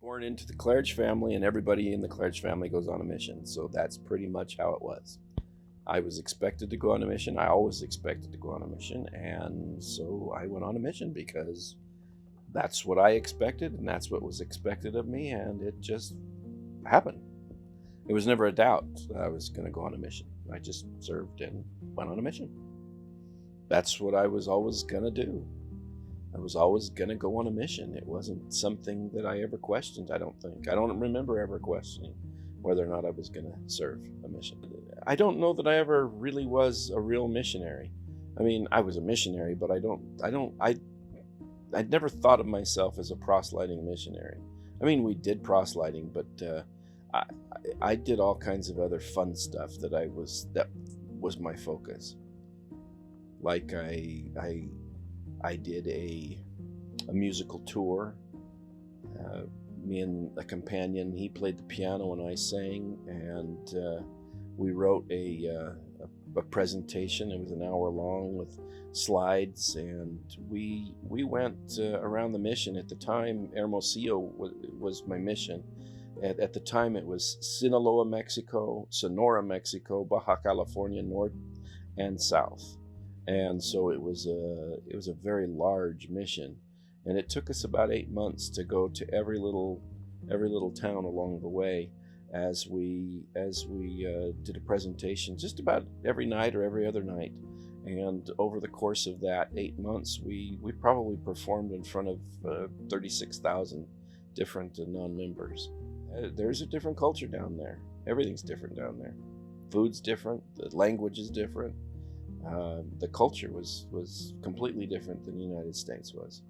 Born into the Claridge family, and everybody in the Claridge family goes on a mission. So that's pretty much how it was. I was expected to go on a mission. I always expected to go on a mission. And so I went on a mission because that's what I expected, and that's what was expected of me. And it just happened. It was never a doubt that I was going to go on a mission. I just served and went on a mission. That's what I was always going to do. I was always going to go on a mission. It wasn't something that I ever questioned, I don't think. I don't remember ever questioning whether or not I was going to serve a mission. I don't know that I ever really was a real missionary. I mean, I was a missionary, but I'd never thought of myself as a proselyting missionary. I mean, we did proselyting, but I did all kinds of other fun stuff that was my focus. Like I did a musical tour. Me and a companion, he played the piano and I sang, and we wrote a presentation. It was an hour long with slides, and we went around the mission. At the time, Hermosillo was my mission. At the time, it was Sinaloa, Mexico, Sonora, Mexico, Baja California, North and South. And so it was a very large mission, and it took us about 8 months to go to every little town along the way, as we did a presentation just about every night or every other night. And over the course of that 8 months, we probably performed in front of 36,000 different non-members. There's a different culture down there. Everything's different down there. Food's different. The language is different. The culture was completely different than the United States was.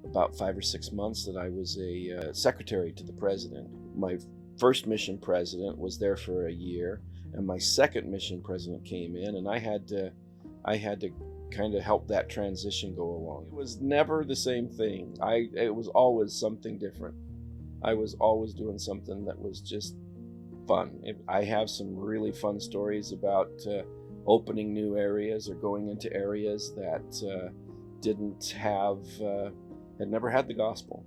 About 5 or 6 months that I was a secretary to the president. My first mission president was there for a year, and my second mission president came in, and I had to kind of help that transition go along. It was never the same thing. It was always something different. I was always doing something that was just fun. I have some really fun stories about opening new areas or going into areas that had never had the gospel.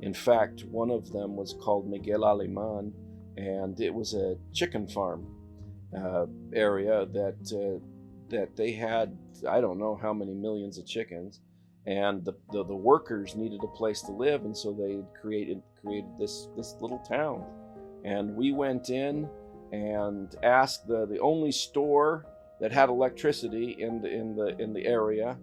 In fact, one of them was called Miguel Alemán, and it was a chicken farm area that they had, I don't know how many millions of chickens, and the workers needed a place to live, and so they created this little town. And we went in and asked the only store that had electricity in the area.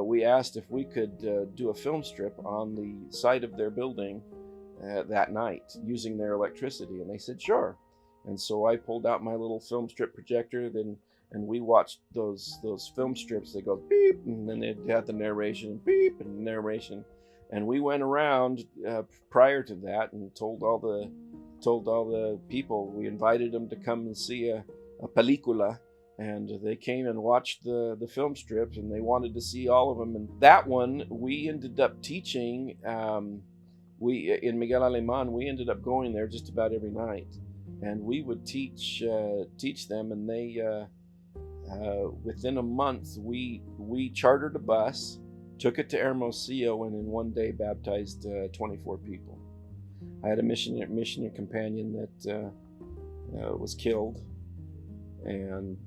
We asked if we could do a film strip on the side of their building that night using their electricity, and they said sure. And so I pulled out my little film strip projector, and we watched those film strips. They go beep, and then it had the narration, beep, and narration. And we went around prior to that and told all the people. We invited them to come and see a película. And they came and watched the film strips, and they wanted to see all of them. And that one, we ended up teaching. In Miguel Alemán, we ended up going there just about every night, and we would teach them. And they, within a month, we chartered a bus, took it to Hermosillo, and in one day baptized 24 people. I had a missionary companion that was killed. And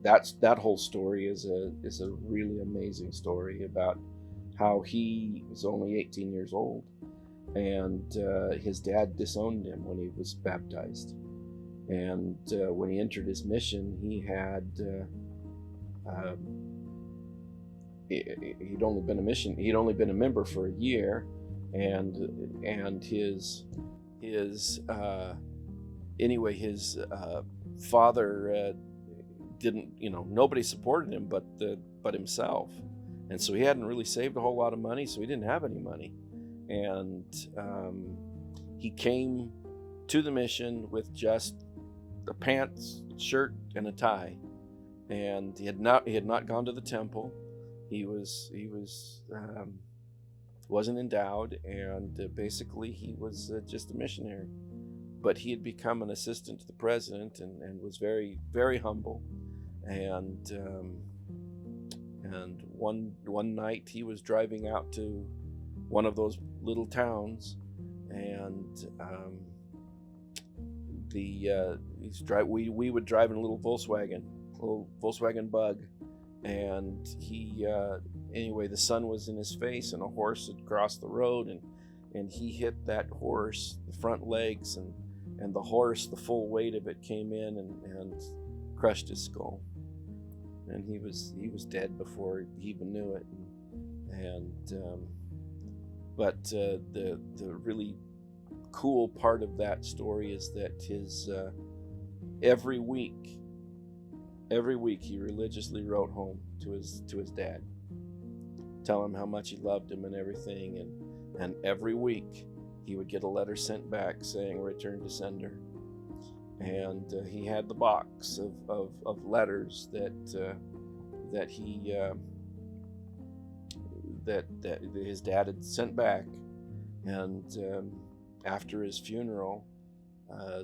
that whole story is a really amazing story about how he was only 18 years old, and his dad disowned him when he was baptized. And when he entered his mission, he'd only been a member for a year, and his father didn't, nobody supported him but himself, and so he hadn't really saved a whole lot of money, so he didn't have any money. And he came to the mission with just a pants, shirt, and a tie, and he had not gone to the temple. He wasn't endowed, and basically he was just a missionary. But he had become an assistant to the president, and was very, very humble. And one night he was driving out to one of those little towns, and we would drive in a little Volkswagen Bug, and anyway, the sun was in his face, and a horse had crossed the road, and he hit that horse, the front legs, and the horse, the full weight of it came in and crushed his skull, and he was dead before he even knew it. But the really cool part of that story is that his every week he religiously wrote home to his dad, tell him how much he loved him and everything, and every week he would get a letter sent back saying return to sender. And he had the box of letters that his dad had sent back. And after his funeral,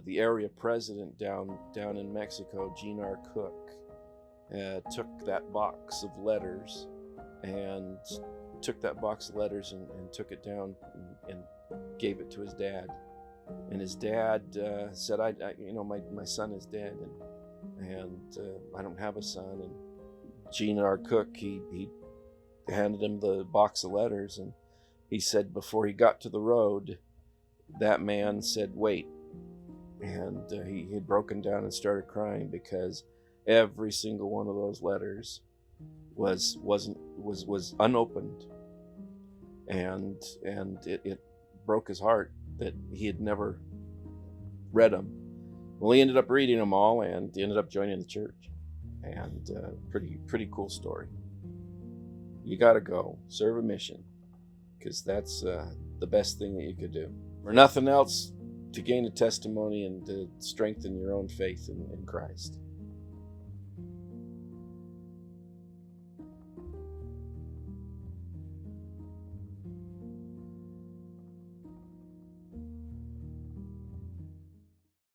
the area president down in Mexico, G.R. Cook, took that box of letters and took it down and gave it to his dad. And his dad said, my son is dead, and I don't have a son. And G.R. Cook, he handed him the box of letters, and he said before he got to the road, that man said, wait. And he had broken down and started crying, because every single one of those letters was unopened, and it broke his heart that he had never read them. Well, he ended up reading them all, and he ended up joining the church. And pretty cool story. You got to go serve a mission, because that's the best thing that you could do. For nothing else, to gain a testimony and to strengthen your own faith in Christ.